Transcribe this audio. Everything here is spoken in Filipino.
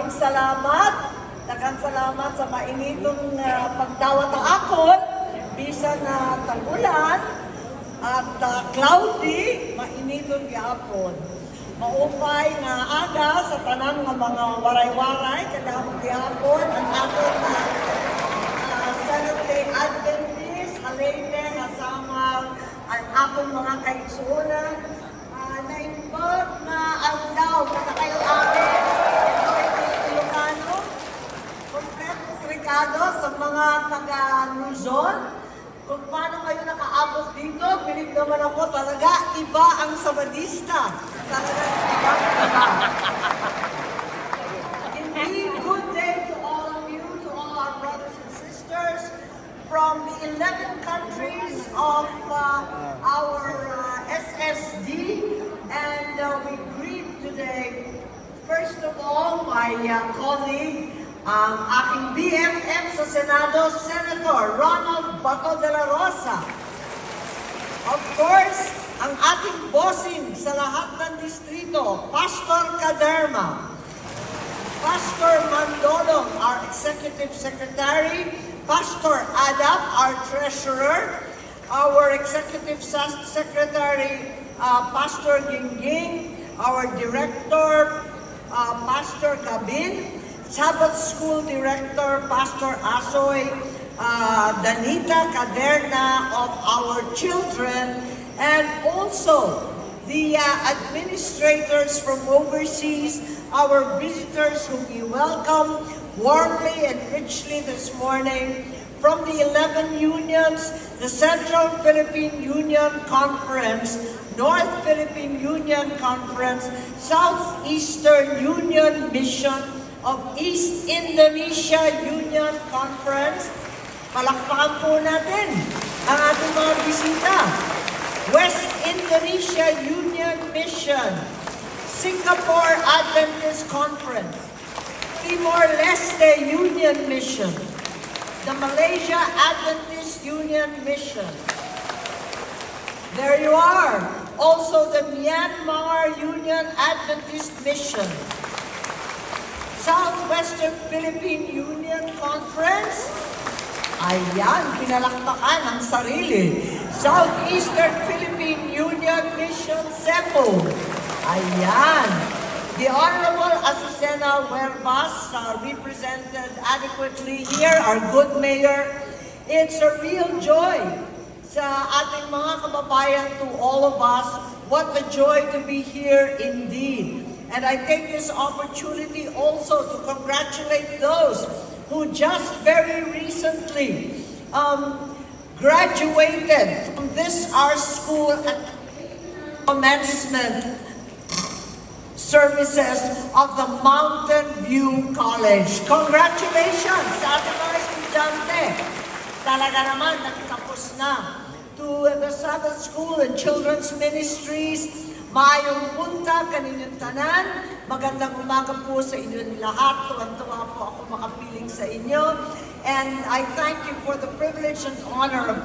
Daghang salamat sa mainitong pagdawat ang akon, bisan na tag-ulan at cloudy, mainitong gyapon. Maupay nga aga sa tanan nga mga waray-waray, kadamog gyapon ang akon Seventh-day Adventist, halene nga sama ang akong mga kaigsuonan, na-invite na ang daw na kayo amin. Sa mga taga-Luzon, kung paano kayo nakaabot dito, bilib naman ako talaga, iba ang Sabadista. Talaga iba. Indeed, good day to all of you, to all our brothers and sisters from the 11 countries of our SSD. And we greet today, first of all, my colleague, ang aking BFF sa Senado, Senator Ronald Bato de la Rosa. Of course, ang ating bossing sa lahat ng distrito, Pastor Caderma, Pastor Mandolong, our Executive Secretary, Pastor Adap, our Treasurer, our Executive Secretary, Pastor Gingging, our Director, Pastor Gabin, Sabbath School Director, Pastor Asoy, Danita Caderna of our children, and also the administrators from overseas, our visitors whom we welcome warmly and richly this morning from the 11 unions, the Central Philippine Union Conference, North Philippine Union Conference, Southeastern Union Mission, of East Indonesia Union Conference. Palakpakan po natin ang ating mga bisita. West Indonesia Union Mission, Singapore Adventist Conference, Timor-Leste Union Mission, the Malaysia Adventist Union Mission. There you are. Also the Myanmar Union Adventist Mission, Southwestern Philippine Union Conference. Ayan, pinalakpakan ang sarili. Southeastern Philippine Union Mission, Cebu. Ayan. The Honorable Azucena Huervas represented adequately here, our good mayor. It's a real joy sa ating mga kababayan, to all of us. What a joy to be here indeed. And I take this opportunity also to congratulate those who just very recently graduated from this our school at commencement services of the Mountain View College. Congratulations sa ating mga estudyante. Talaga naman, nagtapos na. To the Sabbath School and Children's Ministries, maayong punta kaninyong tanan. Magandang umaga po sa inyo lahat. Tuwan-tuwa po ako makapiling sa inyo. And I thank you for the privilege and honor of